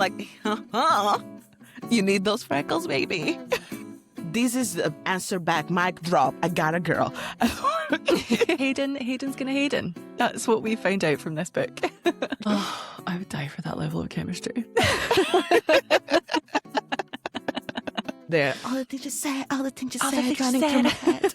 Like, you need those freckles, baby. This is the answer back. Mic drop. I got a girl. Hayden's gonna Hayden. That's what we found out from this book. Oh, I would die for that level of chemistry. There. All the things you said, running through my head.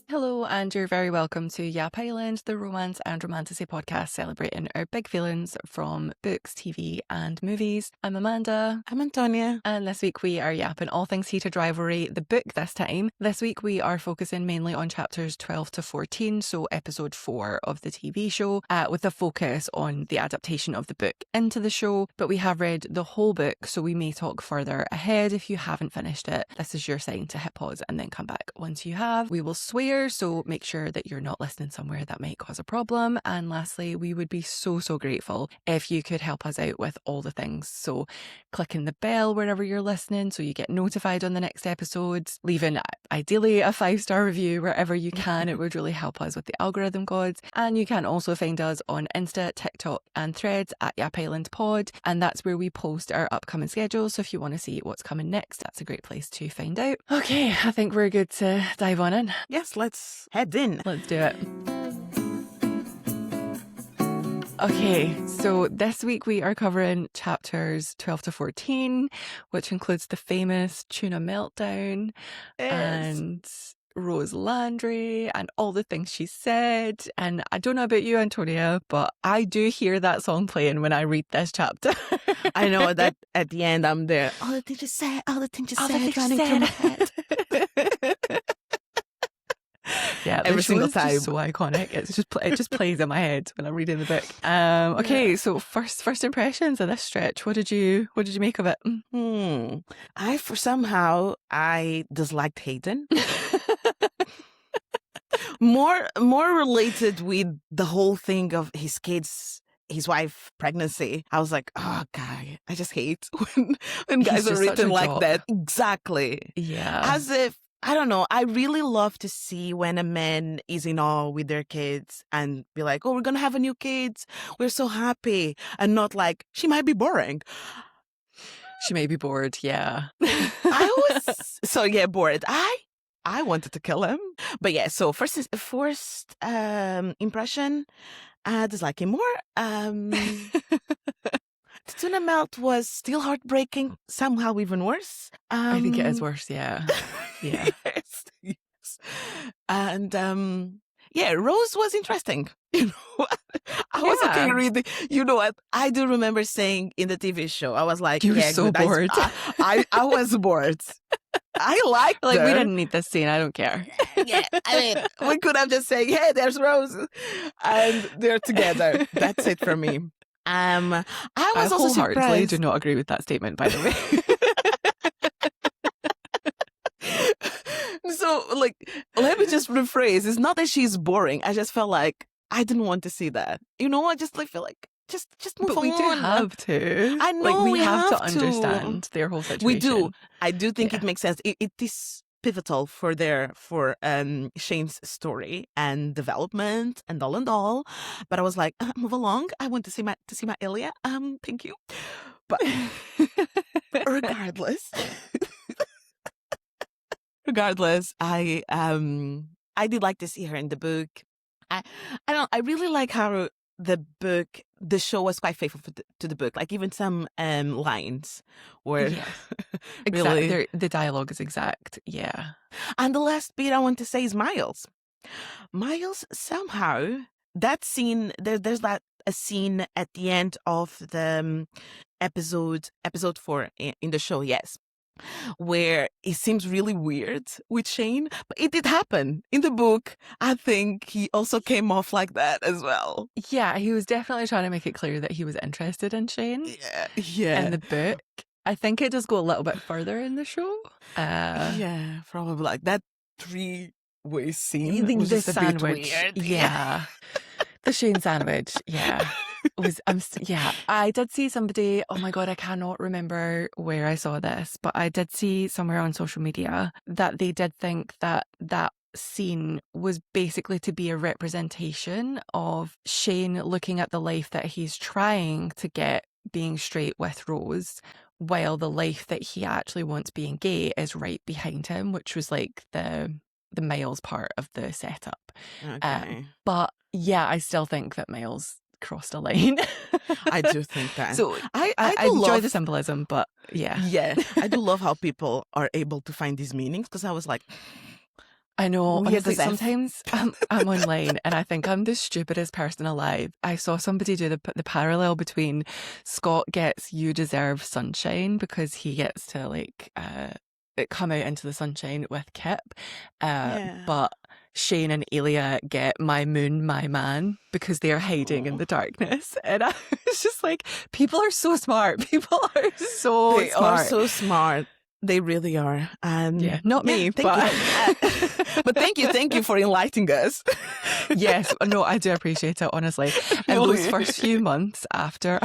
Hello, and you're very welcome to Yap Island, the romance and romantasy podcast celebrating our big feelings from books, TV, and movies. I'm Amanda. I'm Antonia. And this week we are yapping all things Heated Rivalry, the book this time. This week we are focusing mainly on chapters 12 to 14, so episode 4 of the TV show, with a focus on the adaptation of the book into the show. But we have read the whole book, so we may talk further ahead. If you haven't finished it, this is your sign to hit pause and then come back. Once you have, we will swear, so make sure that you're not listening somewhere that might cause a problem. And lastly, we would be so grateful if you could help us out with all the things. So clicking the bell wherever you're listening so you get notified on the next episodes, leaving ideally a 5-star review wherever you can. It would really help us with the algorithm gods. And you can also find us on Insta, TikTok and Threads at Yap Island Pod, and that's where we post our upcoming schedule. So if you want to see what's coming next, that's a great place to find out. Okay, I think we're good to dive on in. Yes, let's head in. Let's do it. Okay, so this week we are covering chapters 12 to 14, which includes the famous Tuna meltdown and Rose Landry and all the things she said. And I don't know about you, Antonia, but I do hear that song playing when I read this chapter. I know that at the end I'm there. All the things you said, running through my head. Yeah, every single time. Just so iconic. It just plays in my head when I'm reading the book. Okay, so first impressions of this stretch. What did you make of it? I disliked Hayden. more related with the whole thing of his kids, his wife pregnancy. I was like, oh God, I just hate when guys are written like that. Exactly. Yeah. As if, I don't know, I really love to see when a man is in awe with their kids and be like, oh, we're going to have a new kids. We're so happy. And not like, she might be boring. She may be bored, yeah. I was bored. I wanted to kill him. But yeah, so first impression, disliking more. The tuna melt was still heartbreaking, somehow even worse. I think it is worse, yeah. Yeah. yes. And Rose was interesting. You know, I was okay reading. You know what? I do remember saying in the TV show, I was like, you were so bored. I was bored. I liked like her. We didn't need this scene. I don't care. Yeah, I mean, we could have just said, "Hey, there's Rose," and they're together. That's it for me. I was also wholeheartedly surprised. do not agree with that statement, by the way. So, let me just rephrase. It's not that she's boring. I just felt like I didn't want to see that. You know, I just feel like just move on. But we do have to. I know we have to to understand their whole situation. We do. I do think it makes sense. It is pivotal for Shane's story and development and all. But I was like, move along. I want to see my Ilya. Thank you. But regardless, I did like to see her in the book. I really like how the show was quite faithful to the book. Like even some lines were really exactly. The dialogue is exact. Yeah. And the last bit I want to say is Miles. Miles somehow that scene there's a scene at the end of the episode 4 in the show. Yes. Where it seems really weird with Shane, but it did happen in the book. I think he also came off like that as well. Yeah, he was definitely trying to make it clear that he was interested in Shane. Yeah. In the book, I think it does go a little bit further in the show. Yeah, probably like that 3-way scene. The was just sandwich, a bit weird. Yeah. The Shane sandwich, yeah. I did see somebody, oh my God, I cannot remember where I saw this, but I did see somewhere on social media that they did think that scene was basically to be a representation of Shane looking at the life that he's trying to get being straight with Rose, while the life that he actually wants being gay is right behind him, which was like the Miles part of the setup. Okay. But yeah, I still think that Miles crossed a line. I do think that. So I I do enjoy love the symbolism, but yeah. Yeah, I do love how people are able to find these meanings, because I was like, I know, weird honestly, as F. sometimes I'm online and I think I'm the stupidest person alive. I saw somebody do the parallel between Scott gets You Deserve Sunshine because he gets to like come out into the sunshine with Kip, Yeah. but Shane and Ilya get My Moon, My Man because they are hiding in the darkness. And I was just like, people are so smart. People are so They smart. are so smart. They really are. Yeah, not me, thank but you. But thank you for enlightening us. yes, no, I do appreciate it, honestly. And Really. those first few months after,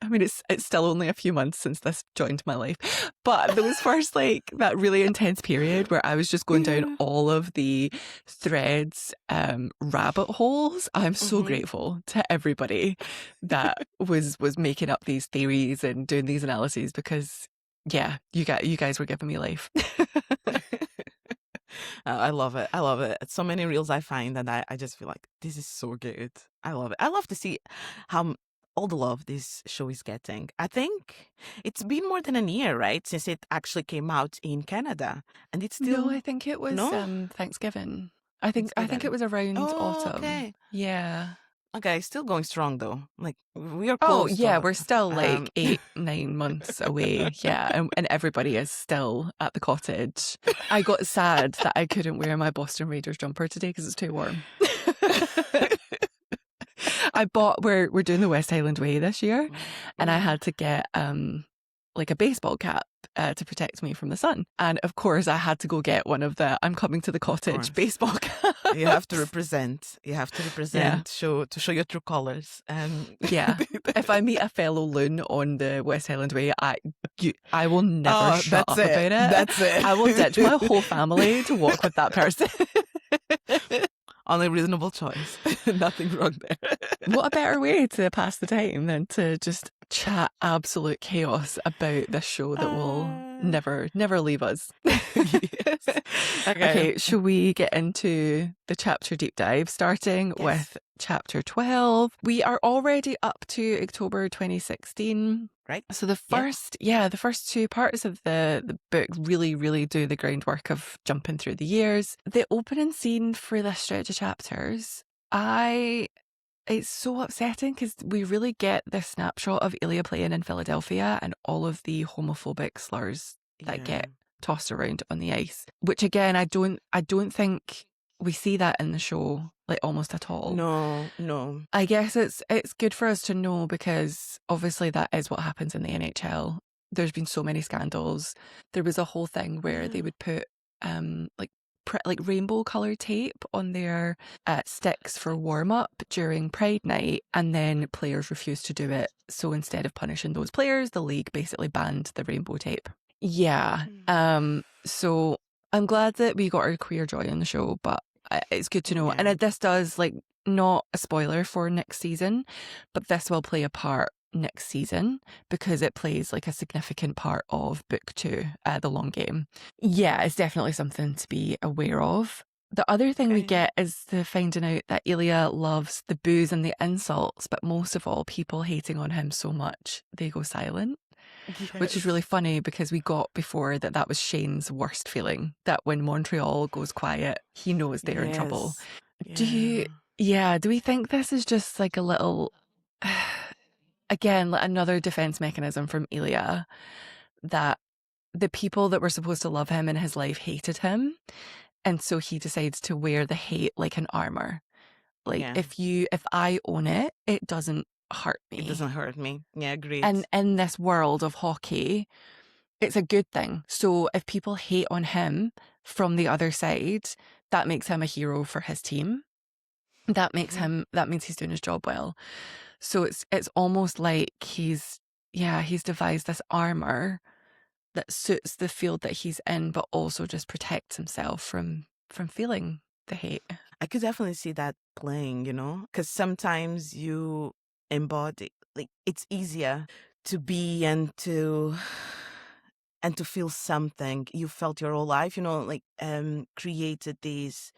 I mean, it's still only a few months since this joined my life, but those first, like, that really intense period where I was just going down all of the threads, rabbit holes, I'm so grateful to everybody that was making up these theories and doing these analyses, because yeah, you guys were giving me life. I love it. I love it. So many reels I find, and I just feel like this is so good. I love it. I love to see how all the love this show is getting. I think it's been more than a year, right, since it actually came out in Canada, and it's still No, I think it was Thanksgiving. I think it was around autumn. Okay. Yeah. Okay, still going strong though. Like, we are Oh, close. yeah, to, we're still like 8-9 months away. Yeah, and everybody is still at the cottage. I got sad that I couldn't wear my Boston Raiders jumper today because it's too warm. I bought, we're doing the West Highland Way this year, and I had to get like a baseball cap to protect me from the sun. And of course, I had to go get one of the I'm coming to the cottage baseball cap. You have to represent. You have to represent. To show your true colors. Yeah. If I meet a fellow loon on the West Highland Way, I will never shut up about it. That's it. I will ditch my whole family to walk with that person. Only reasonable choice. Nothing wrong there. What a better way to pass the time than to just chat absolute chaos about this show that will never leave us. Yes. Okay, shall we get into the chapter deep dive, starting with chapter 12? We are already up to October 2016. Right. So the first two parts of the book really do the groundwork of jumping through the years. The opening scene for this stretch of chapters, it's so upsetting because we really get this snapshot of Ilya playing in Philadelphia and all of the homophobic slurs that get tossed around on the ice, which again, I don't think we see that in the show, like, almost at all. No. I guess it's good for us to know, because obviously that is what happens in the NHL. There's been so many scandals. There was a whole thing where they would put like rainbow colored tape on their sticks for warm up during Pride Night, and then players refused to do it. So instead of punishing those players, the league basically banned the rainbow tape. Yeah. So I'm glad that we got our queer joy in the show, but it's good to know. And this does, like, not a spoiler for next season, but this will play a part next season because it plays like a significant part of book 2, the long game. Yeah, it's definitely something to be aware of. The other thing we get is the finding out that Ilya loves the booze and the insults, but most of all, people hating on him so much they go silent. Which is really funny because we got before that was Shane's worst feeling, that when Montreal goes quiet, he knows they're in trouble. Do we think this is just like a little, again, like another defense mechanism from Ilya, that the people that were supposed to love him in his life hated him, and so he decides to wear the hate like an armor? Like, if I own it, it doesn't hurt me. It doesn't hurt me. Yeah, agreed. And in this world of hockey, it's a good thing. So if people hate on him from the other side, that makes him a hero for his team. That makes that means he's doing his job well. So it's almost like he's devised this armor that suits the field that he's in, but also just protects himself from feeling the hate. I could definitely see that playing, because sometimes you embody, like, it's easier to be and to feel something you felt your whole life, like created this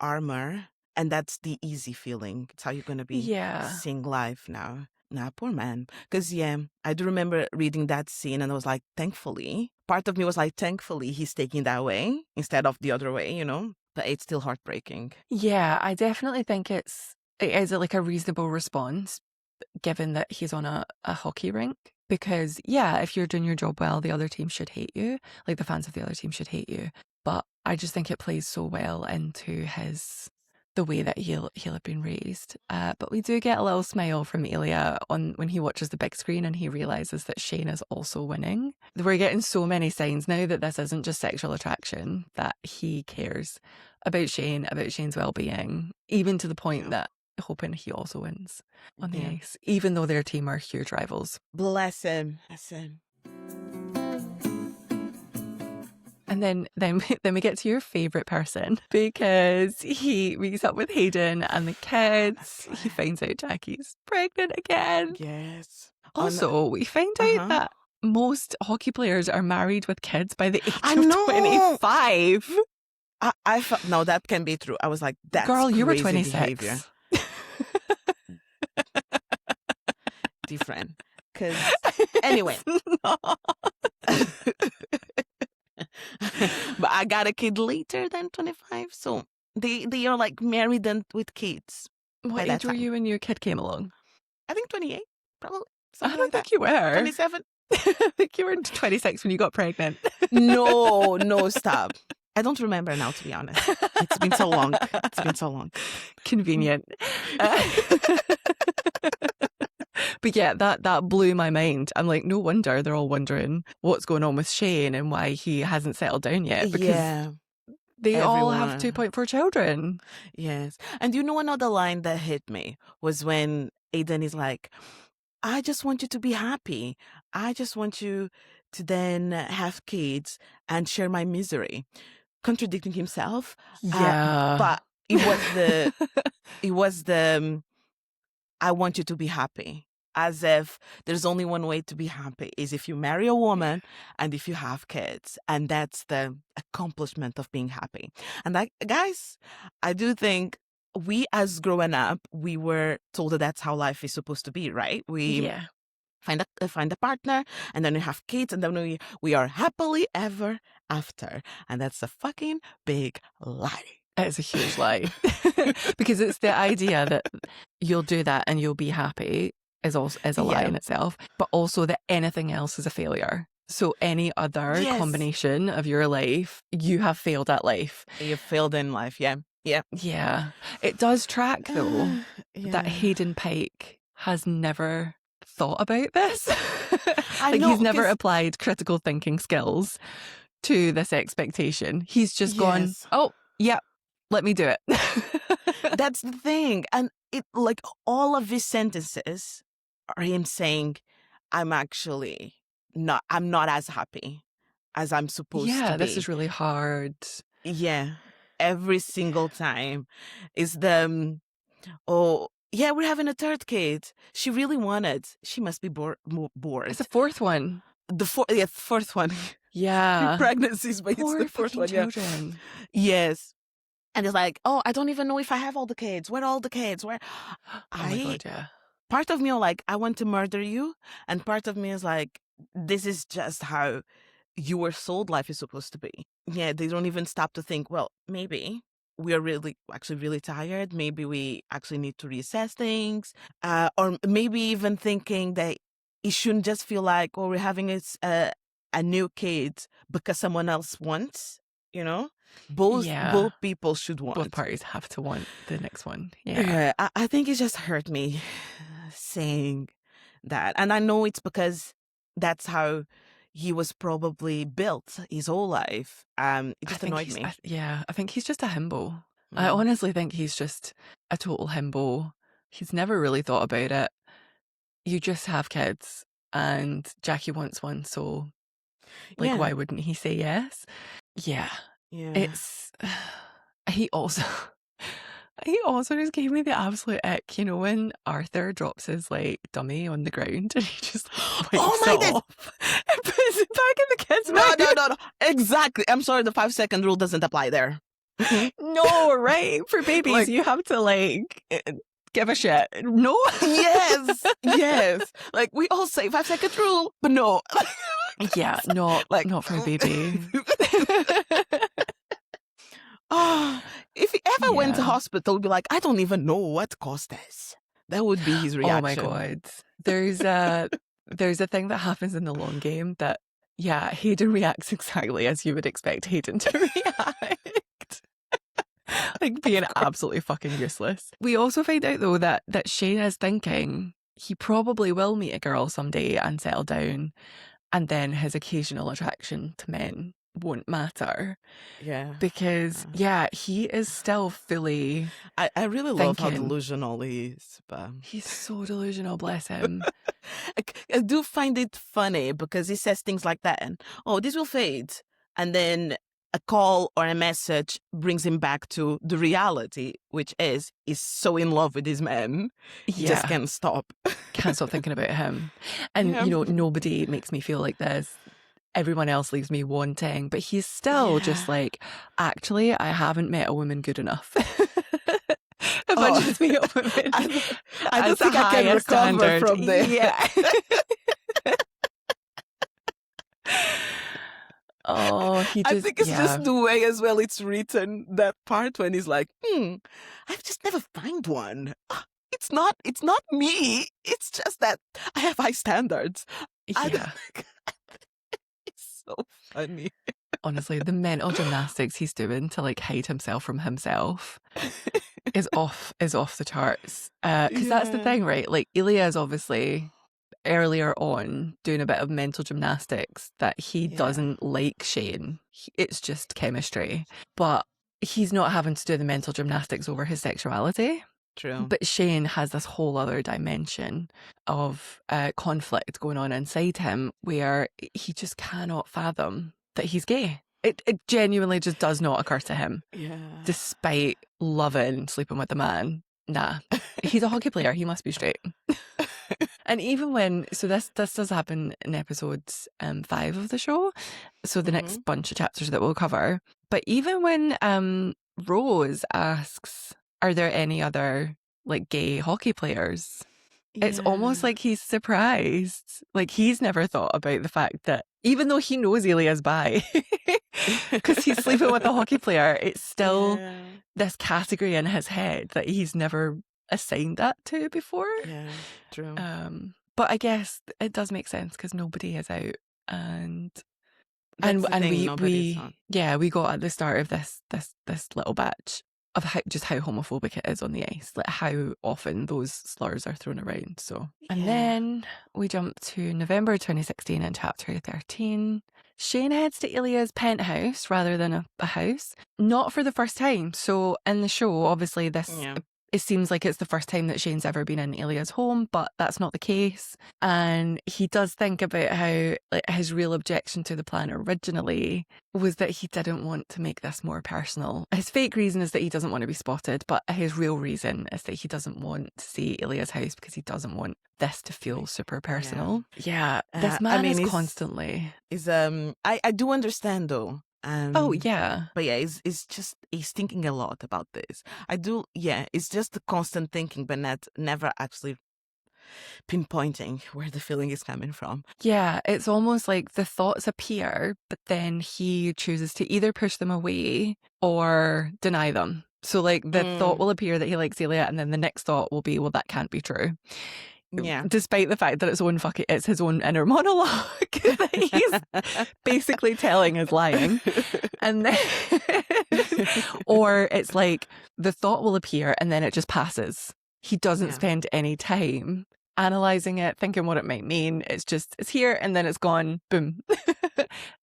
armor, and that's the easy feeling. It's how you're going to be Yeah. seeing life now. Nah, poor man. Because, I do remember reading that scene and I was like, thankfully, part of me was like, thankfully he's taking that way instead of the other way, but it's still heartbreaking. Yeah, I definitely think it is like a reasonable response given that he's on a hockey rink. Because, yeah, if you're doing your job well, the other team should hate you. Like, the fans of the other team should hate you. But I just think it plays so well into the way that he'll have been raised. But we do get a little smile from Ilya when he watches the big screen and he realises that Shane is also winning. We're getting so many signs now that this isn't just sexual attraction, that he cares about Shane's well-being, even to the point that hoping he also wins on the ice, even though their team are huge rivals. Bless him. Bless him. And then we get to your favourite person, because he meets up with Hayden and the kids. Right. He finds out Jackie's pregnant again. Yes. Also, we find out that most hockey players are married with kids by the age of 25. I thought, no, that can be true. I was like, that's Girl, you were crazy 26. behavior. Different. Because, anyway. But I got a kid later than 25, so they are like married and with kids. What age were you when your kid came along? I think 28, probably. I don't think you were. 27. I think you were 26 when you got pregnant. No, stop. I don't remember now, to be honest. It's been so long. Convenient. But yeah, that blew my mind. I'm like, no wonder they're all wondering what's going on with Shane and why he hasn't settled down yet. Because they all have 2.4 children. Yes. And another line that hit me was when Hayden is like, I just want you to be happy. I just want you to then have kids and share my misery. Contradicting himself. Yeah. But it was the I want you to be happy. As if there's only one way to be happy, is if you marry a woman and if you have kids. And that's the accomplishment of being happy. And guys, I do think we, as growing up, we were told that that's how life is supposed to be, right? We find a partner, and then we have kids, and then we are happily ever after. And that's a fucking big lie. It's a huge lie. Because it's the idea that you'll do that and you'll be happy is a lie in itself, but also that anything else is a failure. So any other combination of your life, you have failed at life. You've failed in life, yeah. It does track, though, that Hayden Pike has never thought about this. He's never applied critical thinking skills to this expectation. He's just gone, oh, yeah, let me do it. That's the thing. And it, like, all of his sentences are him saying, I'm not as happy as I'm supposed to be. Yeah, this is really hard. Yeah. Every single time is we're having a third kid. She really wanted. She must be bored. It's the fourth one. Fourth one. Yeah. Pregnancies, but it's the fourth one. Children. Yes. And it's like, oh, I don't even know if I have all the kids. Where are all the kids? Where? Oh my God, yeah. Part of me are like, I want to murder you. And part of me is like, this is just how you were sold life is supposed to be. Yeah, they don't even stop to think, well, maybe we are really tired. Maybe we actually need to reassess things. Or maybe even thinking that it shouldn't just feel like, oh, we're having a new kid because someone else wants, Both people should want. Both parties have to want the next one. Yeah. I think it just hurt me saying that. And I know it's because that's how he was probably built his whole life. It just annoyed me. I think he's just a himbo. I honestly think he's just a total himbo. He's never really thought about it. You just have kids and Jackie wants one, so why wouldn't he say yes? Yeah. It's He also he also just gave me the absolute ick, you know, when Arthur drops his like dummy on the ground and he just like, wipes it off and puts it back in the kid's mouth. No. Exactly. I'm sorry, the 5-second rule doesn't apply there. No, right? For babies, Like- you have to like give a shit. No. Yes. Like we all say 5-second rule, but no. Yeah, not for a baby. If he ever went to Yeah. hospital, he'd be like, I don't even know what caused this. That would be his reaction. Oh my God. There's a thing that happens in the long game that, yeah, Hayden reacts exactly as you would expect Hayden to react. Like being absolutely fucking useless. We also find out though that Shane is thinking he probably will meet a girl someday and settle down, and then his occasional attraction to men won't matter. Yeah. Because he is still fully I really love how thinking. delusional he is, but He's so delusional, bless him. I do find it funny because he says things like that, and this will fade, and then a call or a message brings him back to the reality, which is he's so in love with his man, he just can't stop. Can't stop thinking about him. And you know, nobody makes me feel like this. Everyone else leaves me wanting, but he's still just like, actually, I haven't met a woman good enough. If I just meet a woman, I don't think I can recover from this. Yeah. I think it's just the way as well it's written, that part when he's like, I've just never found one. It's not me. It's just that I have high standards. Yeah. It's so funny. Honestly, the mental gymnastics he's doing to like hide himself from himself is off the charts. Because that's the thing, right? Like Ilya is obviously earlier on doing a bit of mental gymnastics that he doesn't like Shane. It's just chemistry. But he's not having to do the mental gymnastics over his sexuality. True. But Shane has this whole other dimension of conflict going on inside him where he just cannot fathom that he's gay. It genuinely just does not occur to him. Yeah. Despite loving sleeping with the man. Nah. He's a hockey player. He must be straight. And even when, so this does happen in episodes 5 of the show, so the next bunch of chapters that we'll cover. But even when Rose asks, are there any other like gay hockey players? It's almost like he's surprised. Like he's never thought about the fact that even though he knows Ilya's bi, because he's sleeping with a hockey player, it's still this category in his head that he's never assigned that to before. Yeah, true. But I guess it does make sense because nobody is out, and we got at the start of this little batch of how homophobic it is on the ice, like how often those slurs are thrown around. So, and then we jump to November 2016 in chapter 13. Shane heads to Ilya's penthouse rather than a house, not for the first time. So in the show, obviously it seems like it's the first time that Shane's ever been in Ilya's home, but that's not the case. And he does think about how like his real objection to the plan originally was that he didn't want to make this more personal. His fake reason is that he doesn't want to be spotted, but his real reason is that he doesn't want to see Ilya's house because he doesn't want this to feel super personal. Yeah, this man is constantly... I do understand though. But he's thinking a lot about this. It's just the constant thinking, but never actually pinpointing where the feeling is coming from. Yeah, it's almost like the thoughts appear, but then he chooses to either push them away or deny them. So like the thought will appear that he likes Ilya, and then the next thought will be, well, that can't be true. Yeah. Despite the fact that it's his own inner monologue that he's basically telling is lying. And then or it's like the thought will appear and then it just passes. He doesn't spend any time analysing it, thinking what it might mean. It's here and then it's gone. Boom.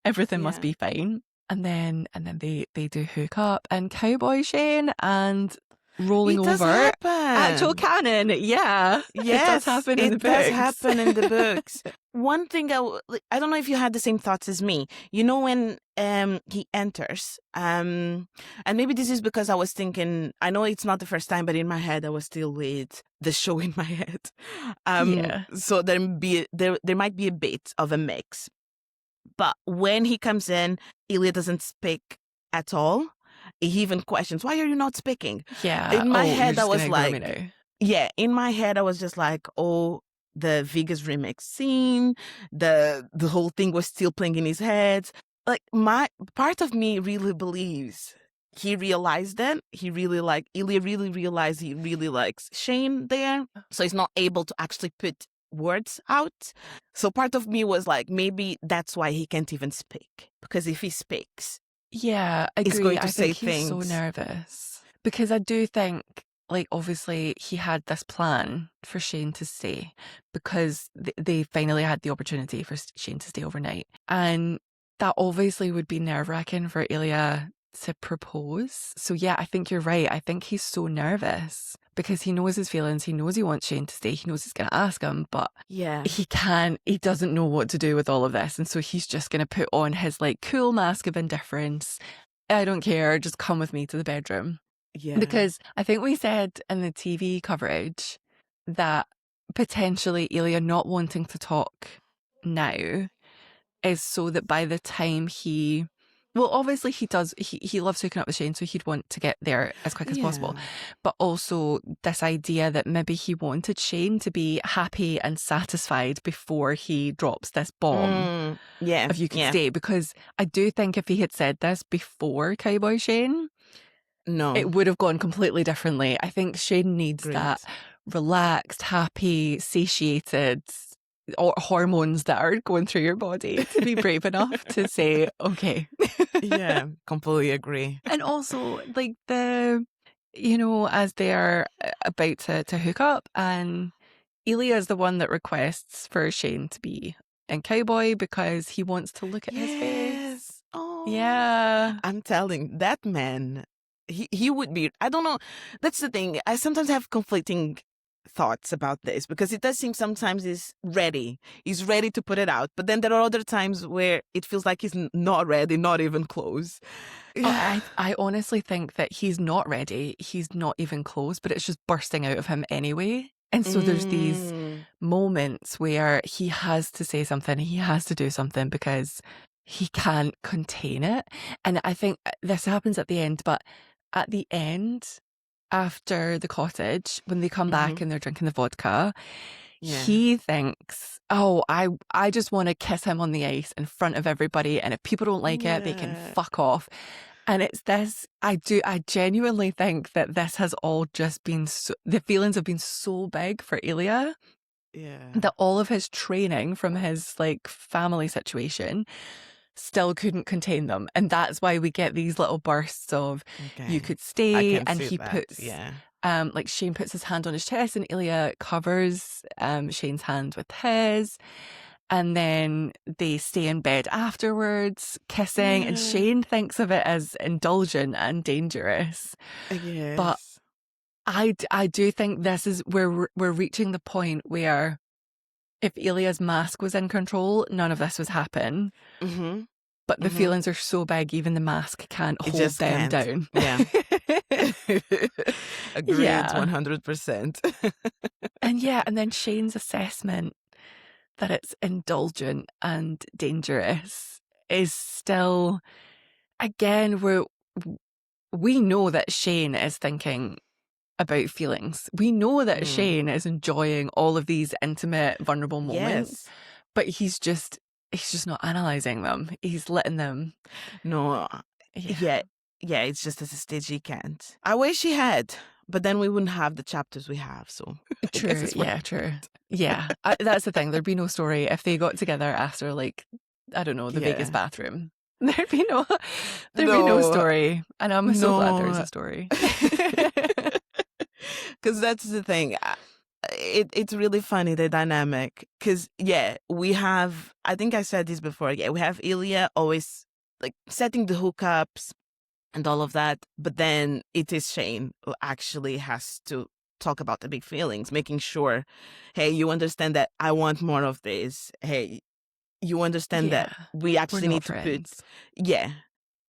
Everything must be fine. And then they do hook up, and Cowboy Shane and rolling It does over. happen. Actual canon, yeah. Yes, it does happen in the it does books. happen in the books. One thing I don't know if you had the same thoughts as me. You know when he enters, and maybe this is because I was thinking. I know it's not the first time, but in my head I was still with the show in my head. Yeah. So there might be a bit of a mix. But when he comes in, Ilya doesn't speak at all. He even questions, "Why are you not speaking?" Yeah. In my you're head, I just was gonna ignore like, me now. yeah, in my head, I was just like, oh, the Vegas remix scene, the whole thing was still playing in his head. Like my part of me really believes he realized that Ilya really realized he really likes Shane there, so he's not able to actually put words out. So part of me was like, maybe that's why he can't even speak, because if he speaks, Yeah, he's agree. going to I say think he's so things. nervous because I do think, like, obviously he had this plan for Shane to stay because they finally had the opportunity for Shane to stay overnight. And that obviously would be nerve-wracking for Ilya to propose. So yeah, I think you're right. I think he's so nervous because he knows his feelings. He knows he wants Shane to stay. He knows he's going to ask him, but Yeah. he doesn't know what to do with all of this. And so he's just going to put on his like cool mask of indifference. I don't care. Just come with me to the bedroom. Yeah. Because I think we said in the TV coverage that potentially Ilya not wanting to talk now is so that by the time well, obviously he loves hooking up with Shane, so he'd want to get there as quick as possible. But also this idea that maybe he wanted Shane to be happy and satisfied before he drops this bomb. Yeah. If you could stay. Because I do think if he had said this before Cowboy Shane, No, it would have gone completely differently. I think Shane needs Agreed. that relaxed, happy, satiated hormones that are going through your body to be brave enough to say, okay. Yeah, completely agree. And also, like, as they're about to hook up, and Ilya is the one that requests for Shane to be in Cowboy because he wants to look at his face. Oh, Yeah. I'm telling that man, he would be. I don't know. That's the thing. I sometimes have conflicting thoughts about this because it does seem sometimes he's ready. He's ready to put it out, but then there are other times where it feels like he's not ready, not even close. I honestly think that he's not ready. He's not even close, but it's just bursting out of him anyway. And so there's these moments where he has to say something, he has to do something because he can't contain it. And I think this happens at the end, but at the end, after the cottage, when they come back and they're drinking the vodka, he thinks, oh, I just want to kiss him on the ice in front of everybody. And if people don't like it, they can fuck off. And it's this, I genuinely think that this has all just been, the feelings have been so big for Ilya. Yeah. That all of his training from his like family situation still couldn't contain them. And that's why we get these little bursts of you could stay, and he puts like Shane puts his hand on his chest and Ilya covers Shane's hand with his. And then they stay in bed afterwards, kissing, and Shane thinks of it as indulgent and dangerous. Yes. But I do think this is where we're reaching the point where if Ilya's mask was in control, none of this would happen. But the feelings are so big, even the mask can't hold them down. Yeah. Agreed, 100%. And then Shane's assessment that it's indulgent and dangerous is still, again, we know that Shane is thinking about feelings. We know that Shane is enjoying all of these intimate, vulnerable moments, but he's just not analysing them. He's letting them. No. Yeah, it's just at a stage he can't. I wish he had, but then we wouldn't have the chapters we have, so. True, true. Yeah, that's the thing. There'd be no story if they got together after, like, I don't know, the Vegas bathroom. There'd be no story. And I'm so glad there is a story. Because that's the thing. It's really funny, the dynamic. Because, we have, I think I said this before, we have Ilya always like setting the hookups, and all of that. But then it is Shane who actually has to talk about the big feelings, making sure, hey, you understand that I want more of this. Hey, you understand that we we're actually not need to put, friends. yeah.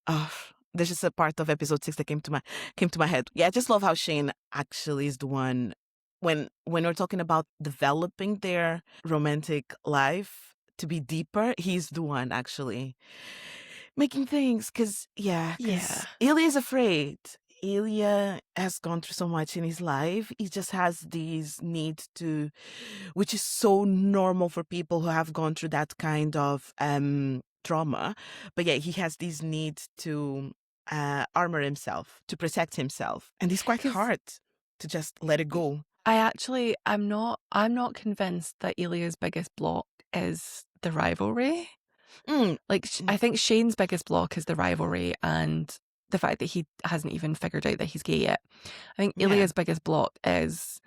Oh, there's just a part of episode 6 that came to my head. Yeah, I just love how Shane actually is the one when we're talking about developing their romantic life to be deeper. He's the one actually making things, because Ilya is afraid. Ilya has gone through so much in his life. He just has these needs to, which is so normal for people who have gone through that kind of trauma. But yeah, he has these needs to armor himself, to protect himself, and it's quite 'Cause hard to just let it go. I'm not convinced that Ilya's biggest block is the rivalry. Like, I think Shane's biggest block is the rivalry and the fact that he hasn't even figured out that he's gay yet. I think Ilya's biggest block is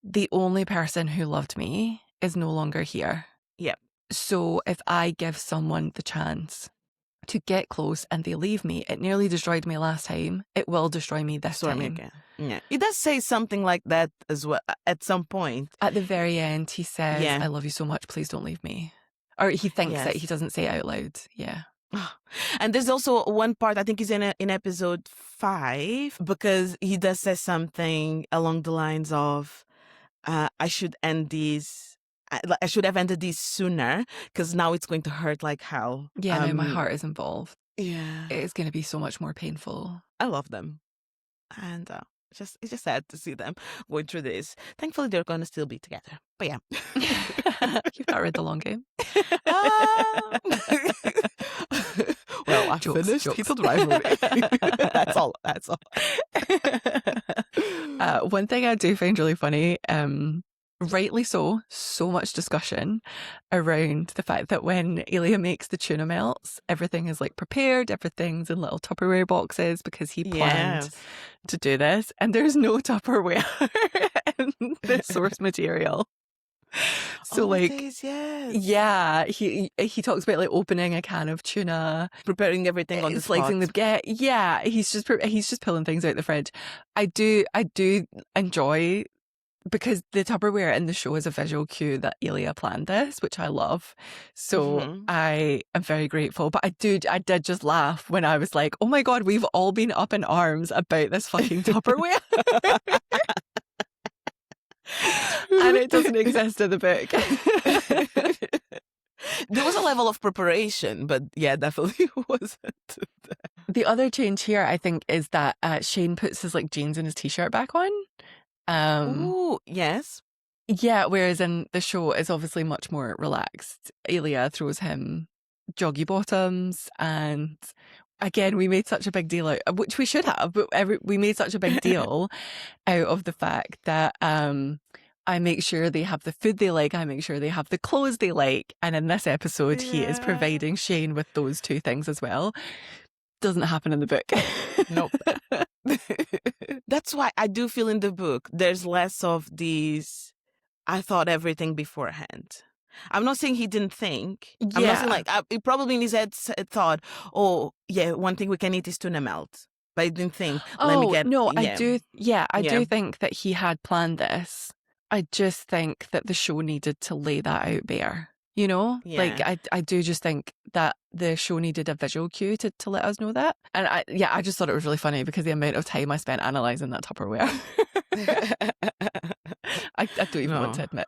the only person who loved me is no longer here. Yep. So if I give someone the chance to get close and they leave me, it nearly destroyed me last time. It will destroy me this time. Again. Yeah. He does say something like that as well at some point. At the very end, he says, I love you so much, please don't leave me. Or he thinks it, he doesn't say it out loud. Yeah. And there's also one part, I think he's in episode 5, because he does say something along the lines of, I should end these. I should have ended these sooner, because now it's going to hurt like hell. Yeah, now my heart is involved. Yeah. It's going to be so much more painful. I love them. And it's just sad to see them going through this. Thankfully, they're going to still be together. But yeah. You've not read The Long Game. Well, I finished Heated Rivalry. That's all. One thing I do find really funny, rightly so much discussion around the fact that when Ilya makes the tuna melts, everything is like prepared, everything's in little Tupperware boxes because he planned to do this, and there's no Tupperware in the source material. So he talks about like opening a can of tuna, preparing everything on the slicing spot. He's just pulling things out the fridge. I do enjoy, because the Tupperware in the show is a visual cue that Ilya planned this, which I love. So I am very grateful. But I did just laugh when I was like, oh my God, we've all been up in arms about this fucking Tupperware. And it doesn't exist in the book. There was a level of preparation, but yeah, definitely wasn't. The other change here, I think, is that Shane puts his like jeans and his t-shirt back on. Ooh, yes. Yeah, whereas in the show it's obviously much more relaxed. Ilya throws him joggy bottoms, and again, we made such a big deal out, which we should have, but we made such a big deal out of the fact that I make sure they have the food they like, I make sure they have the clothes they like, and in this episode he is providing Shane with those two things as well. Doesn't happen in the book. Nope. That's why I do feel in the book there's less of these, I thought everything beforehand. I'm not saying he didn't think. I'm not saying like, he probably in his head thought, oh yeah, one thing we can eat is tuna melt. But I didn't think, let me get... No, I do think that he had planned this. I just think that the show needed to lay that out bare. You know, like I do just think that the show needed a visual cue to let us know that. And I just thought it was really funny because the amount of time I spent analysing that Tupperware. I don't even want to admit.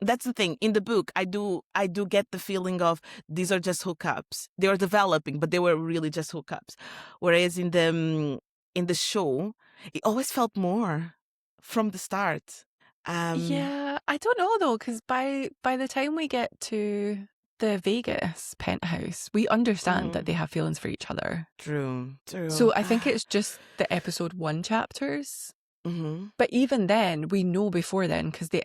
That's the thing. In the book, I do get the feeling of these are just hookups. They were developing, but they were really just hookups. Whereas in the show, it always felt more from the start. I don't know though, because by the time we get to the Vegas penthouse, we understand that they have feelings for each other. True. So I think it's just the episode 1 chapters. But even then, we know before then, because the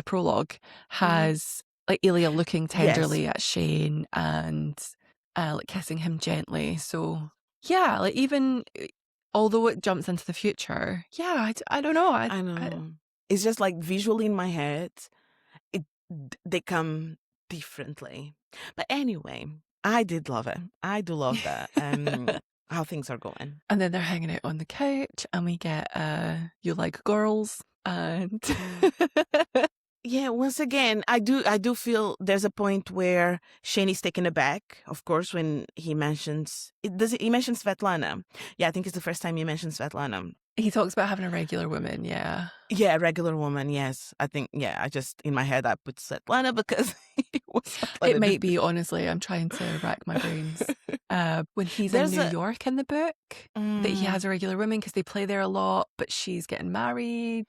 prologue has like Ilya looking tenderly at Shane and like kissing him gently. So yeah, like even although it jumps into the future, I don't know. I know. It's just like visually in my head, they come differently. But anyway, I did love it. I do love that. How things are going. And then they're hanging out on the couch, and we get You Like Girls, and Yeah, once again, I do feel there's a point where Shane is taken aback, of course, when he mentions he mentions Svetlana. Yeah, I think it's the first time he mentions Svetlana. he talks about having a regular woman. Yeah. Yeah, regular woman, yes. I think, yeah, I just, in my head, I put Svetlana because it was Svetlana. It might be, honestly. I'm trying to rack my brains. When he's in New York in the book, that he has a regular woman because they play there a lot, but she's getting married.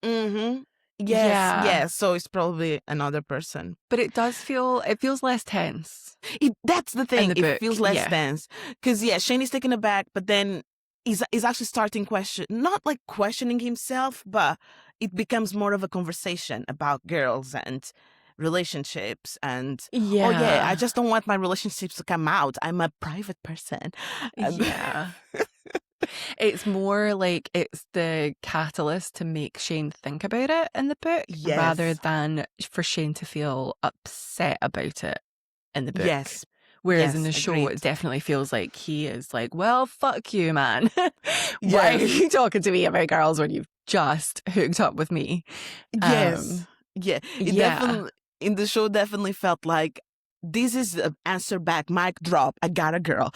Mm-hmm. Yes. So it's probably another person. But it feels less tense. That's the thing. It feels less yeah. tense. Because, yeah, Shane is taken aback, but then he's actually starting not like questioning himself, but it becomes more of a conversation about girls and relationships and yeah. Oh yeah, I just don't want my relationships to come out. I'm a private person. Yeah. It's more like it's the catalyst to make Shane think about it in the book rather than for Shane to feel upset about it in the book. Yes. Whereas in the show, it definitely feels like he is like, well, fuck you, man. Why are you talking to me about girls when you've just hooked up with me? Yes. It definitely, in the show, definitely felt like this is the answer back, mic drop. I got a girl.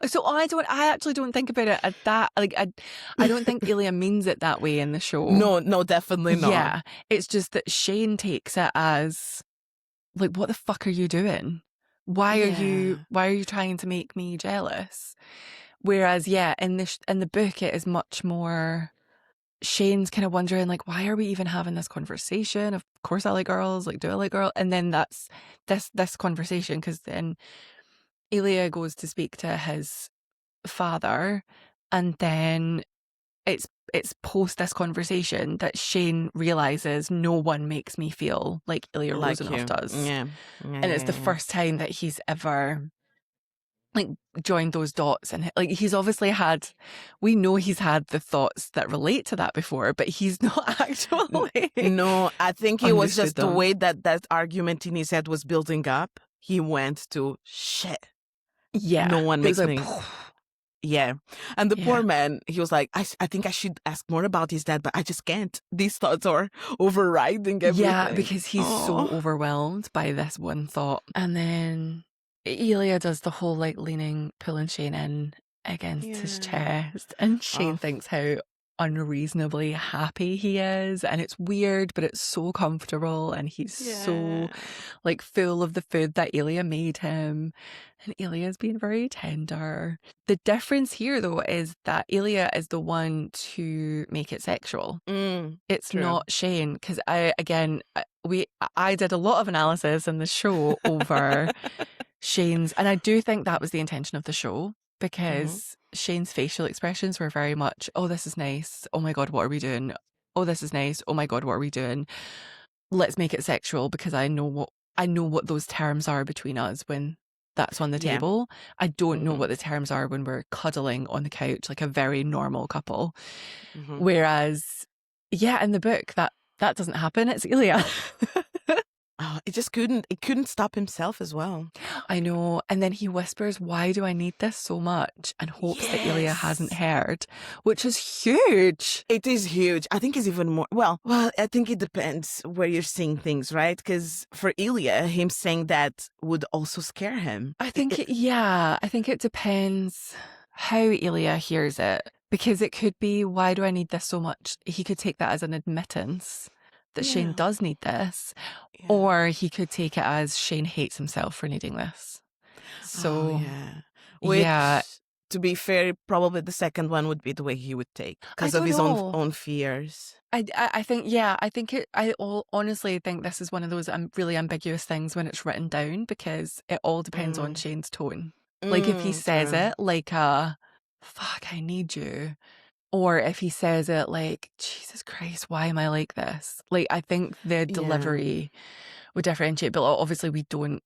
So I actually don't think about it at that. Like I don't think Ilya means it that way in the show. No, definitely not. Yeah, it's just that Shane takes it as like, what the fuck are you doing? Why are you trying to make me jealous? Whereas, in the book, it is much more. Shane's kind of wondering, like, why are we even having this conversation? Of course, I like girls. Like, do I like girls? And then that's this conversation, because then Ilya goes to speak to his father, and then it's post this conversation that Shane realizes no one makes me feel like Ilya Rozanoff does. And it's the first time that he's ever like joined those dots, and like he's obviously we know he's had the thoughts that relate to that before, but he's not actually. No, I think it was just the way that argument in his head was building up. He went to shit. Yeah. No one makes me. Yeah. And the poor man, he was like, I think I should ask more about his dad, but I just can't. These thoughts are overriding everything. Yeah, because he's so overwhelmed by this one thought. And then Ilya does the whole like pulling Shane in against his chest. And Shane thinks how unreasonably happy he is, and it's weird, but it's so comfortable, and he's so like full of the food that Ilya made him, and Ilya's being very tender. The difference here though is that Ilya is the one to make it sexual. It's not Shane, because I did a lot of analysis in the show over Shane's, and I do think that was the intention of the show, because Shane's facial expressions were very much, oh, this is nice. Oh my God, what are we doing? Oh, this is nice. Oh my God, what are we doing? Let's make it sexual, because I know what those terms are between us when that's on the table. I don't know what the terms are when we're cuddling on the couch like a very normal couple. Whereas, in the book that doesn't happen. It's Ilya. It just couldn't stop himself as well. I know. And then he whispers, why do I need this so much? And hopes that Ilya hasn't heard, which is huge. It is huge. I think it's even more, well, I think it depends where you're seeing things, right? Because for Ilya, him saying that would also scare him. I think it depends how Ilya hears it, because it could be, why do I need this so much? He could take that as an admittance that Shane does need this, or he could take it as Shane hates himself for needing this. So, Which, to be fair, probably the second one would be the way he would take, because of his own fears. I think I honestly think this is one of those really ambiguous things when it's written down, because it all depends on Shane's tone. Like if he says it like fuck, I need you. Or if he says it like, Jesus Christ, why am I like this? Like, I think the delivery would differentiate, but obviously we don't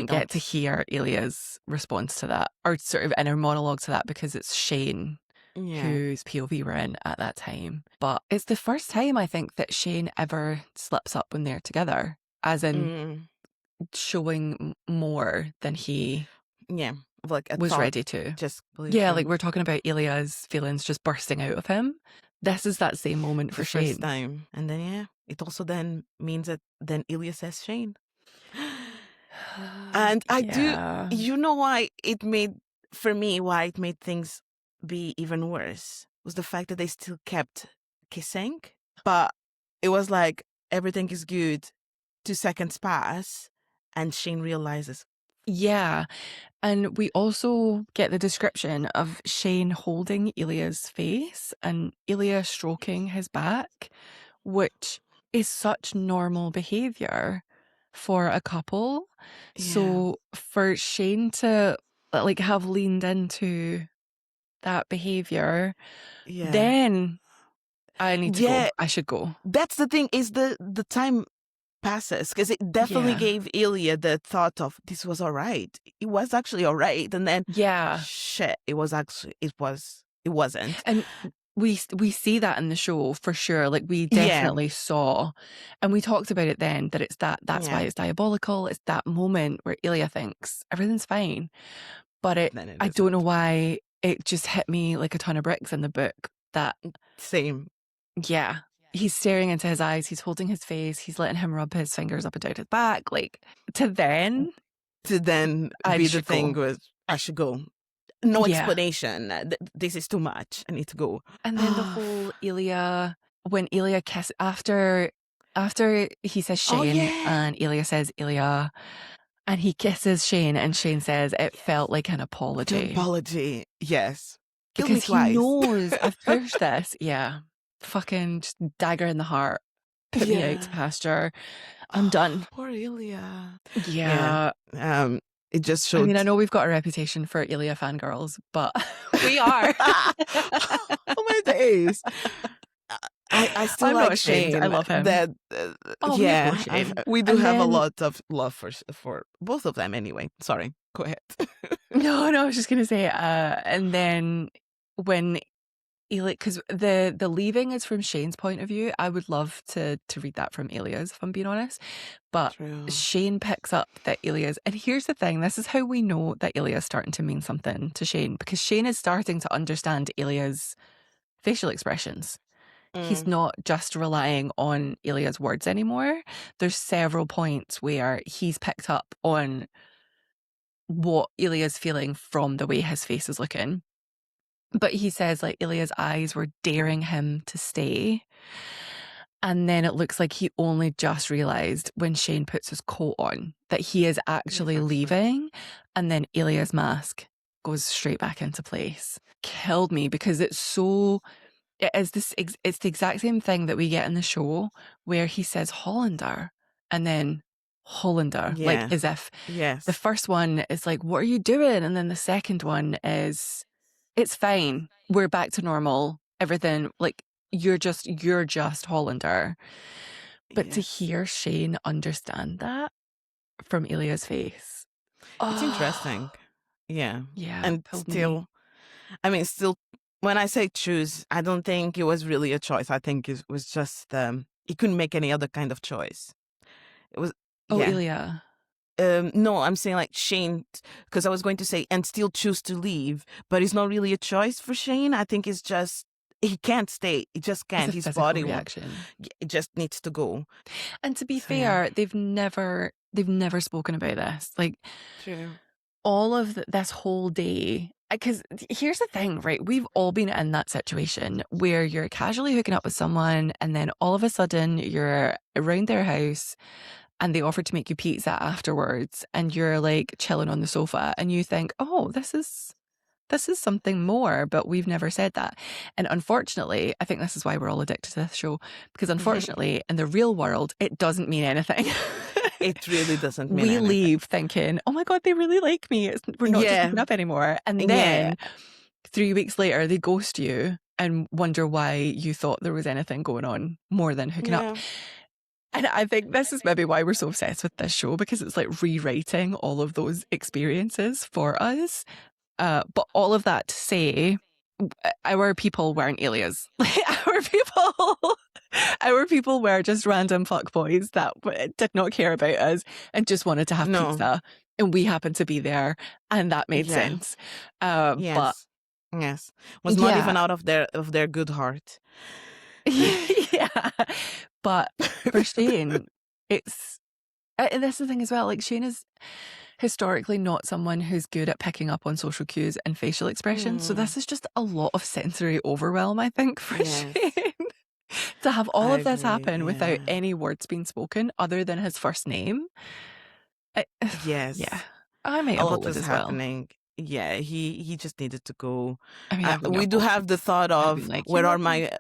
get to hear Ilya's response to that, or sort of inner monologue to that, because it's Shane whose POV we're in at that time. But it's the first time I think that Shane ever slips up when they're together. as in showing more than he like a was thought, ready to. just believe Yeah, him. like we're talking about Ilya's feelings just bursting out of him. This is that same moment for the Shane. first time. And then, it also then means that then Ilya says Shane. And I do, you know why it made things be even worse was the fact that they still kept kissing, but it was like everything is good. 2 seconds pass and Shane realizes. Yeah. And we also get the description of Shane holding Ilya's face and Ilya stroking his back, which is such normal behavior for a couple. Yeah. So for Shane to like have leaned into that behavior, then I need to go. I should go. That's the thing, is the time passes, because it definitely gave Ilya the thought of this was all right. It was actually all right. And then shit, it wasn't. And we see that in the show for sure. Like we definitely saw, and we talked about it then, that it's that's why it's diabolical. It's that moment where Ilya thinks everything's fine, but I don't know why it just hit me like a ton of bricks in the book. That same. Yeah. He's staring into his eyes. He's holding his face. He's letting him rub his fingers up and down his back. Like to then be the thing was, I should go. No explanation. This is too much. I need to go. And then the whole Ilya, when Ilya kisses after he says Shane and Ilya says Ilya, and he kisses Shane and Shane says it felt like an apology. An apology, yes. Because he knows I've pushed this. Yeah. Fucking just dagger in the heart. Put me out to pasture. I'm done. Poor Ilya. Yeah. It just showed. I mean, I know we've got a reputation for Ilya fangirls, but we are. Oh my days. I still I'm like not Shane. I love him. We do have a lot of love for both of them anyway. Sorry, go ahead. No, I was just going to say, and then when Ilya, because the leaving is from Shane's point of view. I would love to read that from Ilya's, if I'm being honest. But Shane picks up that Ilya's, and here's the thing, this is how we know that Ilya's starting to mean something to Shane, because Shane is starting to understand Ilya's facial expressions. He's not just relying on Ilya's words anymore. There's several points where he's picked up on what Ilya's feeling from the way his face is looking. But he says like Ilya's eyes were daring him to stay. And then it looks like he only just realized when Shane puts his coat on that he is actually leaving. And then Ilya's mask goes straight back into place. Killed me, because it's the exact same thing that we get in the show where he says Hollander and then Hollander, like as if the first one is like, what are you doing? And then the second one is, it's fine, we're back to normal, everything, like you're just Hollander. But to hear Shane understand that from Ilya's face, it's interesting. Yeah, and still, me. When I say choose, I don't think it was really a choice. I think it was just he couldn't make any other kind of choice. It was Ilya. No, I'm saying like Shane, because I was going to say and still choose to leave, but it's not really a choice for Shane. I think it's just he can't stay. He just can't. His body reaction. It just needs to go. And to be fair, they've never spoken about this. Like, true. All of this whole day. Because here's the thing, right? We've all been in that situation where you're casually hooking up with someone and then all of a sudden you're around their house and they offer to make you pizza afterwards and you're like chilling on the sofa and you think, oh, this is something more, but we've never said that. And unfortunately, I think this is why we're all addicted to this show, because unfortunately in the real world, it doesn't mean anything. It really doesn't mean we anything. leave thinking, oh my God, they really like me. We're not just hooking up anymore. And then 3 weeks later, they ghost you and wonder why you thought there was anything going on more than hooking up. And I think this is maybe why we're so obsessed with this show, because it's like rewriting all of those experiences for us. But all of that to say, our people weren't Ilya's. Our people Our people were just random fuckboys that did not care about us and just wanted to have No. pizza. And we happened to be there, and that made Yeah. sense. But Yes. Was not even out of their good heart. yeah. But for Shane, it's and that's the thing as well. Like, Shane is historically not someone who's good at picking up on social cues and facial expressions. So this is just a lot of sensory overwhelm, I think, for Shane. To have all of this happen without any words being spoken other than his first name. Yes. Yeah. I might have voted as happening. Well. Yeah, he just needed to go. I mean, we do have the thought of like, where are my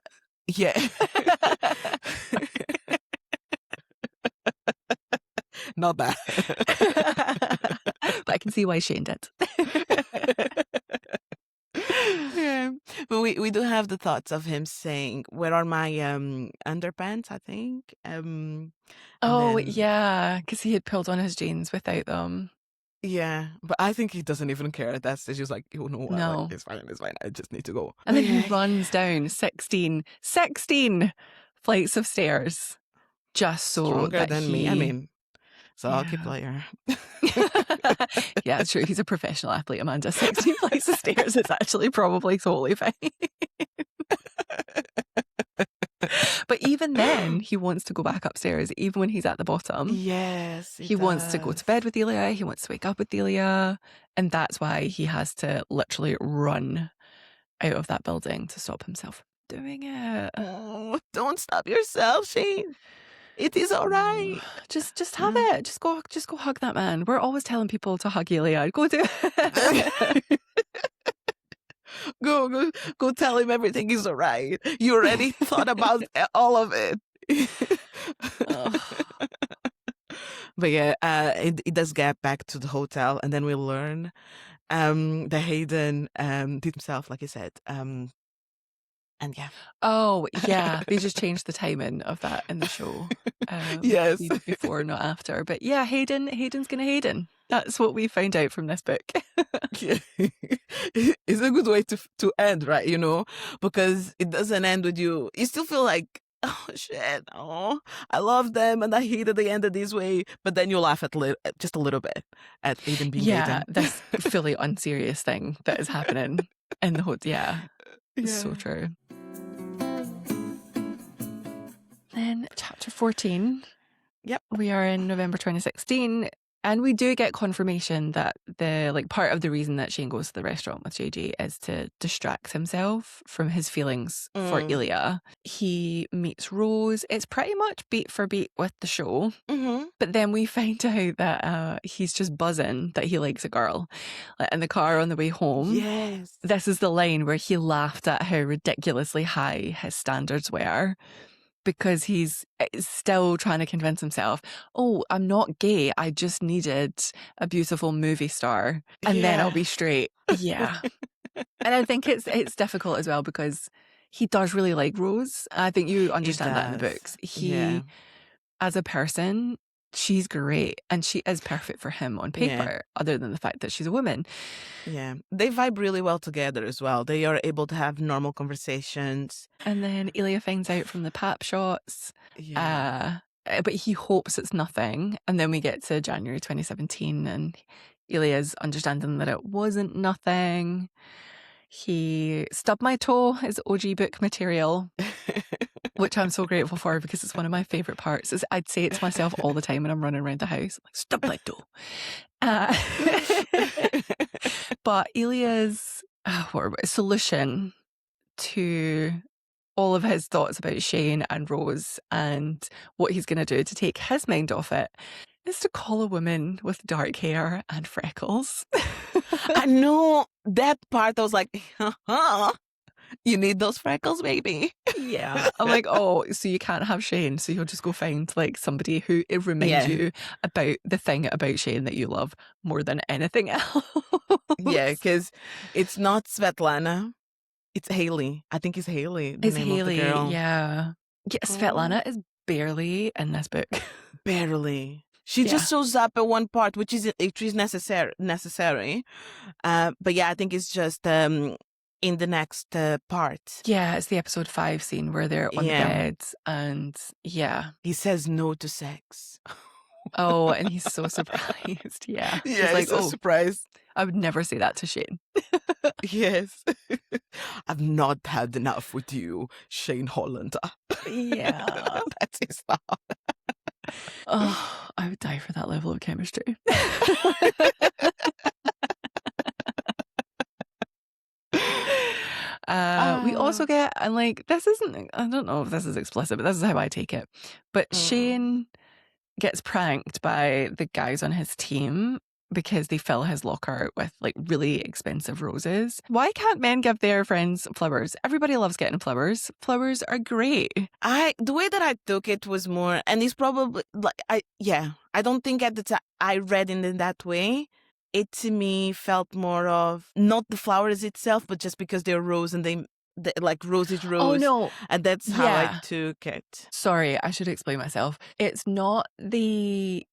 not bad. But I can see why Shane did. Yeah. But we do have the thoughts of him saying, "Where are my underpants?" I think. Yeah, because he had pulled on his jeans without them. Yeah, but I think he doesn't even care at that stage. He's like, you know what? No. Like, it's fine. I just need to go. And then he runs down 16 flights of stairs just so Stronger that than me. I mean, so I'll keep player. Yeah, it's true. He's a professional athlete, Amanda. 16 flights of stairs is actually probably totally fine. But even then, he wants to go back upstairs, even when he's at the bottom. Yes, he wants to go to bed with Ilya. He wants to wake up with Ilya. And that's why he has to literally run out of that building to stop himself doing it. Oh, don't stop yourself, Shane. It is all right. Just have it. Just go hug that man. We're always telling people to hug Ilya. Go do it. Go tell him everything is all right. You already thought about all of it. But yeah, it does get back to the hotel, and then we learn that Hayden did himself, like I said. And yeah. Oh, yeah. They just changed the timing of that in the show. Yes. Before, not after. But yeah, Hayden's gonna Hayden. That's what we found out from this book. Yeah. It's a good way to end, right? You know, because it doesn't end with you. You still feel like, oh shit, oh, I love them and I hated they ended this way. But then you laugh at just a little bit at Hayden being Hayden. This fully unserious thing that is happening in the hotel. Yeah, it's so true. Then chapter 14. Yep. We are in November 2016. And we do get confirmation that the part of the reason that Shane goes to the restaurant with JJ is to distract himself from his feelings for Ilya. He meets Rose. It's pretty much beat for beat with the show. Mm-hmm. But then we find out that he's just buzzing that he likes a girl. Like, in the car on the way home. Yes. This is the line where he laughed at how ridiculously high his standards were. Because he's still trying to convince himself, oh, I'm not gay. I just needed a beautiful movie star and then I'll be straight. Yeah. And I think it's difficult as well because he does really like Rose. I think you understand that in the books. As a person, she's great and she is perfect for him on paper, other than the fact that she's a woman. Yeah, they vibe really well together as well. They are able to have normal conversations. And then Ilya finds out from the pap shots. Yeah. But he hopes it's nothing. And then we get to January 2017 and Ilya's understanding that it wasn't nothing. He stubbed my toe is OG book material. Which I'm so grateful for because it's one of my favourite parts. I'd say it to myself all the time when I'm running around the house. I'm like, stub my toe. But Ilya's solution to all of his thoughts about Shane and Rose and what he's going to do to take his mind off it is to call a woman with dark hair and freckles. I know that part. I was like, you need those freckles, baby. Yeah. I'm like, oh, so you can't have Shane, so you'll just go find somebody who reminds you about the thing about Shane that you love more than anything else. Yeah, because it's not Svetlana. It's Haley. I think it's Haley. It's Haley, yeah. Svetlana is barely in this book. Barely. She just shows up at one part, which is necessary. But yeah, I think it's just in the next part. Yeah, it's the episode 5 scene where they're on the bed and he says no to sex. Oh, and he's so surprised. Yeah. Yeah, She's like, he's so surprised. I would never say that to Shane. Yes. I've not had enough with you, Shane Hollander. Yeah. That's his thought. Oh, I would die for that level of chemistry. We also get, and like, this isn't, I don't know if this is explicit, but this is how I take it. But Shane gets pranked by the guys on his team because they fill his locker with like really expensive roses. Why can't men give their friends flowers? Everybody loves getting flowers. Flowers are great. The way that I took it was more, and it's probably like, I don't think at the time I read it in that way. It to me felt more of not the flowers itself, but just because they're rose and they like rose is rose. Oh no. And that's how I took it. Sorry, I should explain myself. It's not the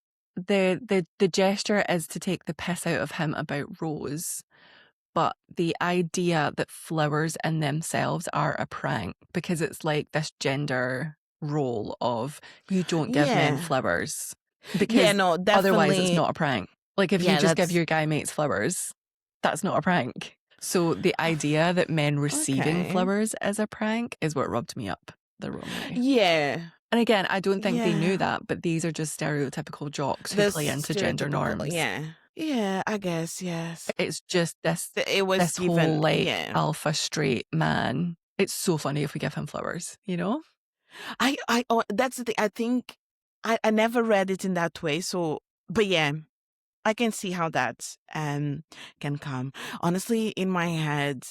gesture is to take the piss out of him about Rose, but the idea that flowers in themselves are a prank, because it's like this gender role of you don't give men flowers. Because otherwise it's not a prank. Like if you just give your guy mates flowers, that's not a prank. So the idea that men receiving flowers is a prank is what rubbed me up the wrong way. Yeah. And again, I don't think they knew that, but these are just stereotypical jocks who play into gender norms. Yeah. Yeah, I guess, yes. It's just this whole like alpha straight man. It's so funny if we give him flowers, you know? That's the thing. I think I never read it in that way. So, but yeah, I can see how that can come. Honestly, in my head,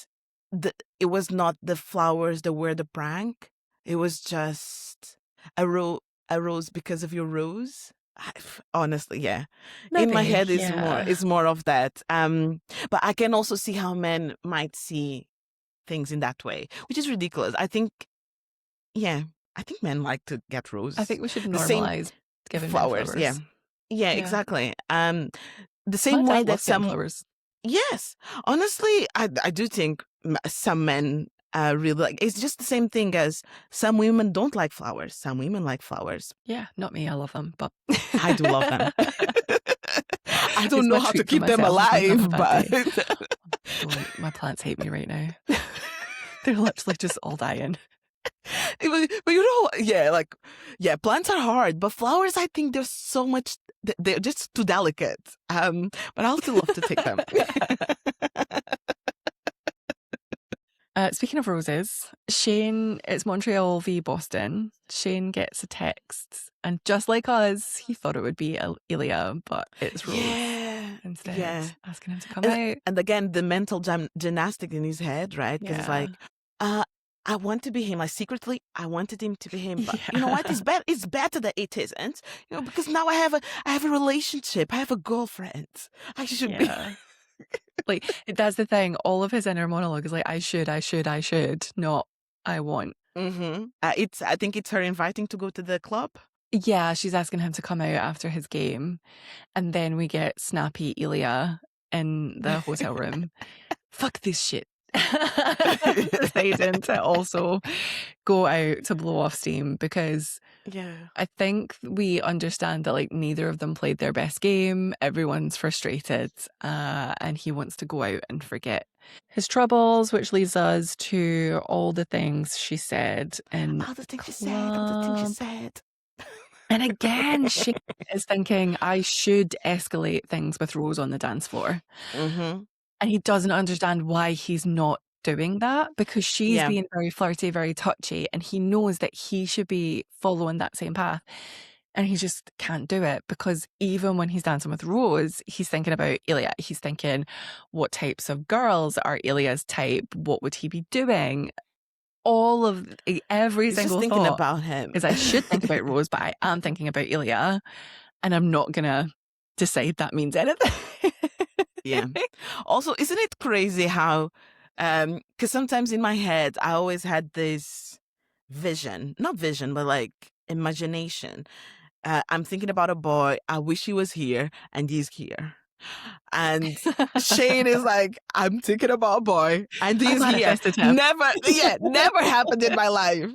it was not the flowers that were the prank. It was just a rose because of your rose. Honestly, yeah. Maybe, in my head is more of that. But I can also see how men might see things in that way, which is ridiculous. I think men like to get roses. I think we should normalize giving flowers. Yeah, exactly. The same way that some flowers. Yes, honestly, I do think some men really like. It's just the same thing as some women don't like flowers. Some women like flowers. Yeah, not me. I love them, but I do love them. I don't know how to keep them alive, but my plants hate me right now. They're literally just all dying. But you know, plants are hard, but flowers, I think there's so much, they're just too delicate. But I'll still love to take them. Speaking of roses, Shane, it's Montreal v Boston. Shane gets a text, and just like us, he thought it would be Ilya, but it's Rose instead, asking him to come out. And again, the mental gymnastic in his head, right? Because it's like, I want to be him. Like secretly, I wanted him to be him. But you know what? It's better that it isn't. You know, because now I have a relationship. I have a girlfriend. I should be. Like that's the thing. All of his inner monologue is like, I should, not I want. Mm-hmm. I think it's her inviting to go to the club. Yeah, she's asking him to come out after his game, and then we get snappy Ilya in the hotel room. Fuck this shit. Deciding to also go out to blow off steam because I think we understand that like neither of them played their best game. Everyone's frustrated, and he wants to go out and forget his troubles, which leads us to all the things she said and all the things she said. And again, she is thinking I should escalate things with Rose on the dance floor. Mm-hmm. And he doesn't understand why he's not doing that because she's being very flirty, very touchy, and he knows that he should be following that same path. And he just can't do it because even when he's dancing with Rose, he's thinking about Ilya. He's thinking, what types of girls are Ilya's type? What would he be doing? Every single just thinking thought about him. Is I should think about Rose, but I am thinking about Ilya, and I'm not going to decide that means anything. Yeah. Also, isn't it crazy how, because sometimes in my head, I always had this not vision, but like imagination. I'm thinking about a boy. I wish he was here and he's here. And Shane is like, I'm thinking about a boy, and I he's here. manifested him. Never happened in my life.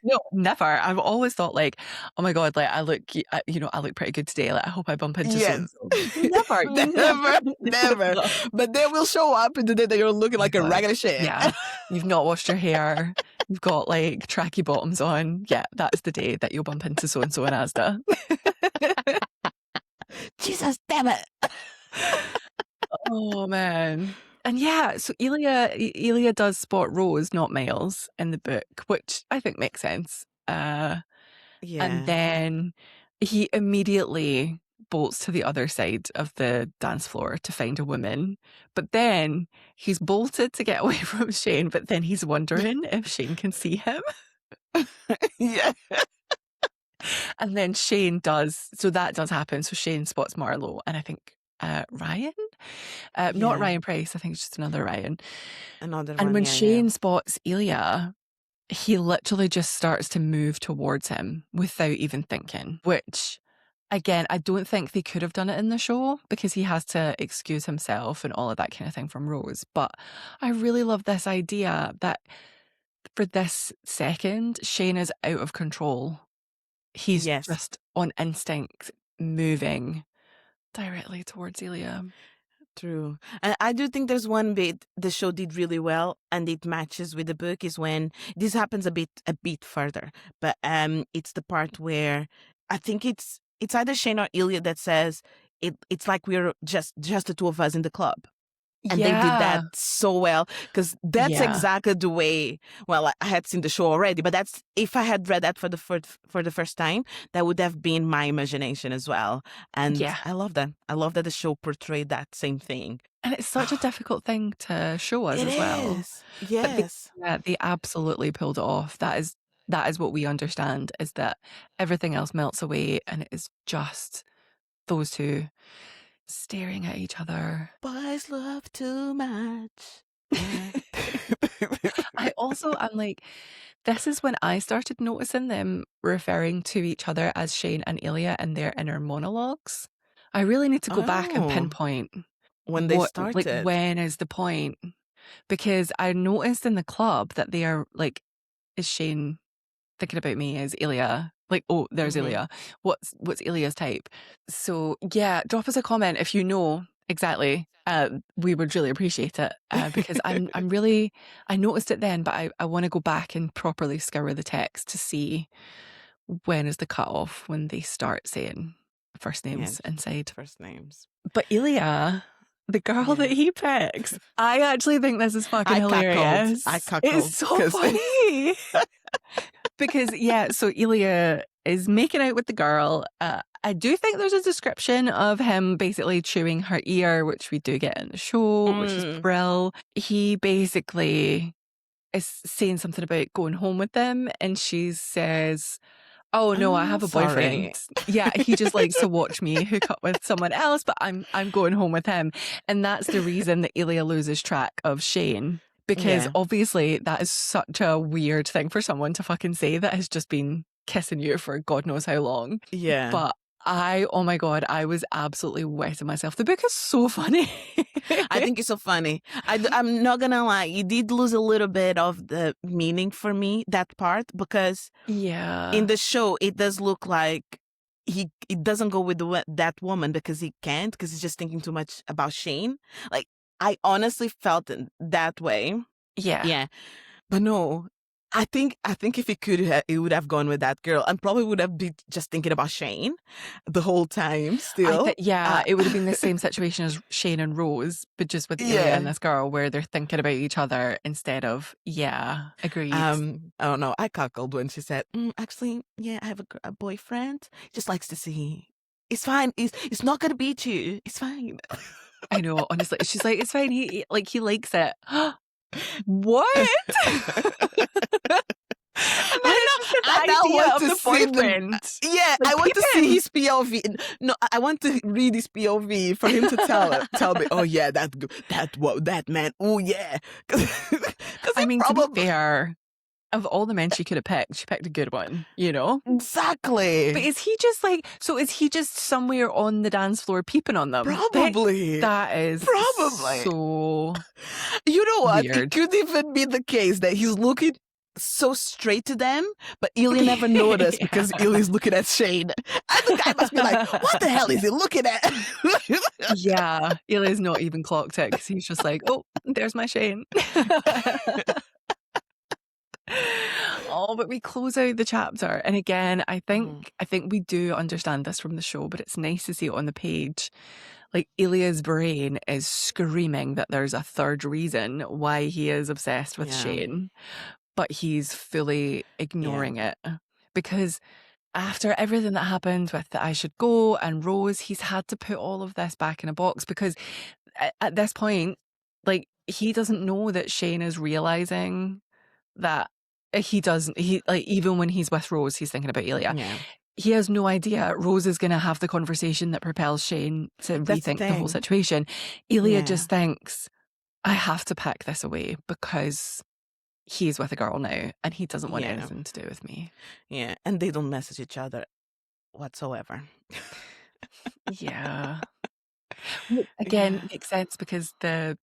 No, never. I've always thought like, oh my God, like I look pretty good today. Like I hope I bump into Yes. so-and-so. Never, never. But they will show up in the day that you're looking like a regular shit. Yeah. You've not washed your hair. You've got like tracky bottoms on. Yeah, that's the day that you'll bump into so-and-so in Asda. Jesus, damn it. Oh man. And yeah, so Ilya does spot Rose, not Miles, in the book, which I think makes sense. And then he immediately bolts to the other side of the dance floor to find a woman. But then he's bolted to get away from Shane, but then he's wondering if Shane can see him. Yeah. And then Shane does, so that does happen. So Shane spots Marlo, and I think Ryan? Not Ryan Price, I think it's just another Ryan. And when Shane spots Ilya, he literally just starts to move towards him without even thinking, which, again, I don't think they could have done it in the show because he has to excuse himself and all of that kind of thing from Rose. But I really love this idea that for this second, Shane is out of control. He's just on instinct moving directly towards Ilya. True. And I do think there's one bit the show did really well and it matches with the book is when this happens a bit further. But it's the part where I think it's either Shane or Ilya that says it's like we're just the two of us in the club. And they did that so well because that's exactly the way. Well, I had seen the show already, but that's if I had read that for the first time, that would have been my imagination as well. And I love that. I love that the show portrayed that same thing. And it's such a difficult thing to show us as well. Yes, but they absolutely pulled it off. That is what we understand is that everything else melts away, and it is just those two staring at each other. Boys love too much. I'm like, this is when I started noticing them referring to each other as Shane and Ilya in their inner monologues. I really need to go back and pinpoint when they started. Like, when is the point? Because I noticed in the club that they are like, is Shane thinking about me as Ilya? Like, oh, there's Ilya. What's Ilya's type? So yeah, drop us a comment if you know exactly. We would really appreciate it because I noticed it then, but I want to go back and properly scour the text to see when is the cutoff when they start saying first names inside. First names. But Ilya, the girl that he picks, I actually think this is fucking hilarious. I cackled. It's so funny. Because, so Ilya is making out with the girl. I do think there's a description of him basically chewing her ear, which we do get in the show, which is brill. He basically is saying something about going home with them, and she says, oh no, I have a boyfriend. Yeah, he just likes to watch me hook up with someone else, but I'm going home with him. And that's the reason that Ilya loses track of Shane. Because obviously that is such a weird thing for someone to fucking say that has just been kissing you for God knows how long. Yeah. But oh my God, I was absolutely wetting myself. The book is so funny. I think it's so funny. I'm not gonna lie, it did lose a little bit of the meaning for me, that part, because in the show it does look like it doesn't go with that woman because he can't, because he's just thinking too much about Shane. Like, I honestly felt that way. Yeah. But no, I think if he could, he would have gone with that girl and probably would have been just thinking about Shane the whole time still. It would have been the same situation as Shane and Rose, but just with Ilya and this girl where they're thinking about each other instead of, agreed. I don't know. I cackled when she said, actually, I have a boyfriend. He just likes to see. It's fine. It's not going to beat you. It's fine. I know, honestly. She's like, it's fine. He likes it. What? I want to see boyfriend. I want to see his POV. No, I want to read his POV for him to tell me. Oh yeah, that man. Oh yeah. I mean, to be fair, Of all the men she could have picked, she picked a good one, you know? Exactly. But is he just like, so is he just somewhere on the dance floor peeping on them? Probably. That is Probably. so You know what? weird. It could even be the case that he's looking so straight to them, but Ilya never noticed because Ilya's looking at Shane. And the guy must be like, what the hell is he looking at? Yeah, Ilya's not even clocked it because he's just like, oh, there's my Shane. Oh, but we close out the chapter. And again, I think we do understand this from the show, but it's nice to see it on the page. Like Ilya's brain is screaming that there's a third reason why he is obsessed with Shane, but he's fully ignoring it because after everything that happened with the I Should Go and Rose, he's had to put all of this back in a box because at this point, like, he doesn't know that Shane is realizing that even when he's with Rose, he's thinking about Ilya. Yeah. He has no idea Rose is going to have the conversation that propels Shane to rethink the whole situation. Ilya just thinks, I have to pack this away because he's with a girl now and he doesn't want anything to do with me. Yeah, and they don't message each other whatsoever. Yeah. Again, makes sense because the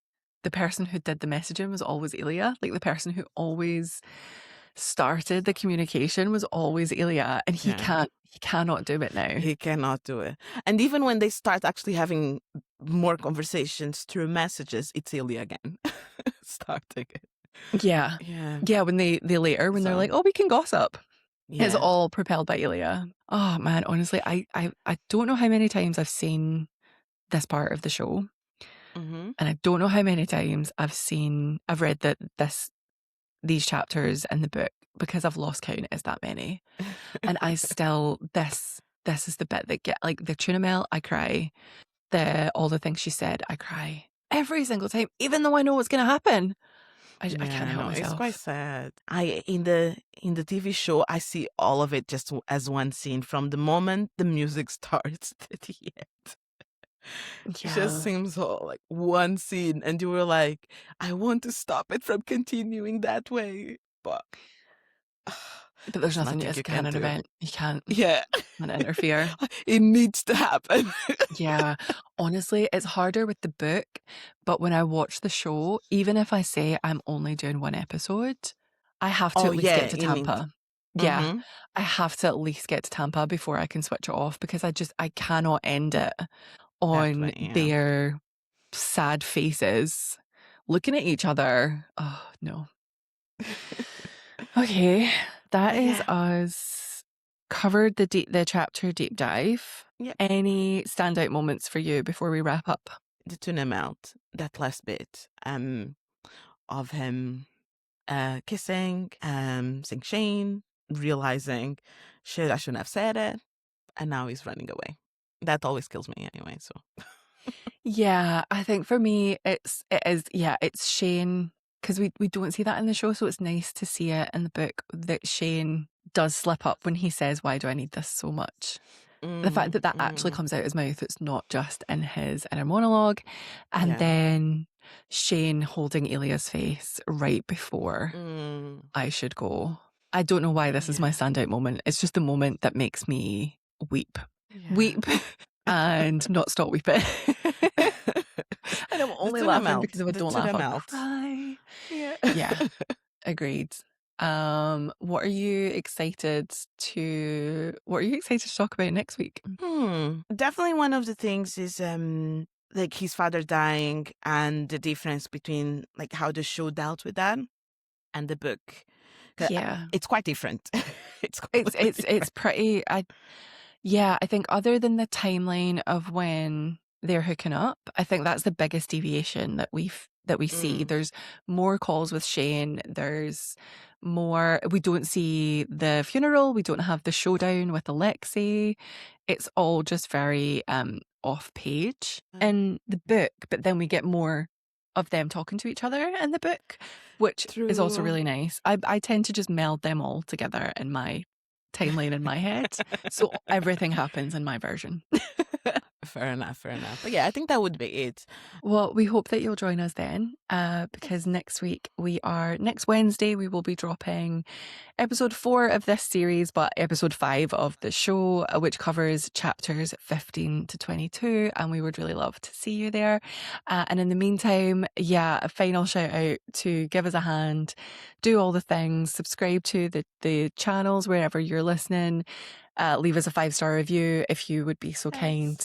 person who did the messaging was always Ilya. Like the person who always started the communication was always Ilya, and he cannot do it now. He cannot do it. And even when they start actually having more conversations through messages, it's Ilya again starting it. Yeah. When they later, when they're like, oh, we can gossip. It's all propelled by Ilya. Oh man, honestly, I don't know how many times I've seen this part of the show. And I don't know how many times I've read these chapters in the book because I've lost count. It's that many. And I still, this is the bit that like the tuna melt, I cry. All the things she said, I cry every single time, even though I know what's going to happen. I can't help myself. It's quite sad. In the TV show, I see all of it just as one scene from the moment the music starts to the end. It just seems all like one scene, and you were like, I want to stop it from continuing that way, but there's nothing. It's a canon event. You can't. Yeah, can't interfere. It needs to happen. Yeah, honestly, it's harder with the book, but when I watch the show, even if I say I'm only doing one episode, I have to at least get to Tampa. I have to at least get to Tampa before I can switch it off because I cannot end it on their sad faces looking at each other. Oh, no. Okay, that is us covered the chapter deep dive. Yep. Any standout moments for you before we wrap up? The tuna melt, that last bit of him kissing, seeing Shane, realizing, shit, I shouldn't have said it, and now he's running away. That always kills me anyway, so. Yeah, I think for me, it's Shane, because we don't see that in the show, so it's nice to see it in the book that Shane does slip up when he says, why do I need this so much? The fact that actually comes out his mouth, it's not just in his inner monologue. And then Shane holding Ilya's face right before I should go. I don't know why this is my standout moment. It's just the moment that makes me weep. Weep and not stop weeping. And I'm only laughing because if I don't laugh, I'll cry. Yeah, agreed. What are you excited to talk about next week? Definitely one of the things is like his father dying and the difference between like how the show dealt with that and the book. Yeah, it's quite different. It's pretty. I think other than the timeline of when they're hooking up, I think that's the biggest deviation that we see. There's more calls with Shane. There's more. We don't see the funeral. We don't have the showdown with Alexei. It's all just very off page in the book. But then we get more of them talking to each other in the book, which is also really nice. I tend to just meld them all together in my timeline in my head, so everything happens in my version. Fair enough. But yeah, I think that would be it. Well, we hope that you'll join us then, because next Wednesday, we will be dropping episode 4 of this series, but episode 5 of the show, which covers chapters 15 to 22. And we would really love to see you there. And in the meantime, a final shout out to give us a hand, do all the things, subscribe to the channels wherever you're listening. Leave us a 5-star review if you would be so kind,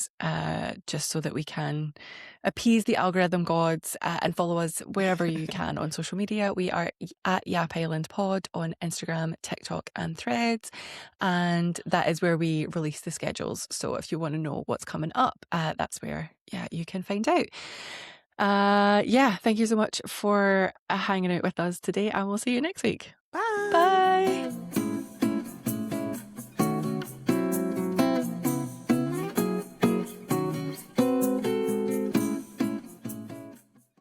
just so that we can appease the algorithm gods, and follow us wherever you can on social media. We are at Yap Island Pod on Instagram, TikTok and Threads, and that is where we release the schedules. So if you want to know what's coming up, that's where you can find out. Thank you so much for hanging out with us today, and we'll see you next week. Bye. Bye.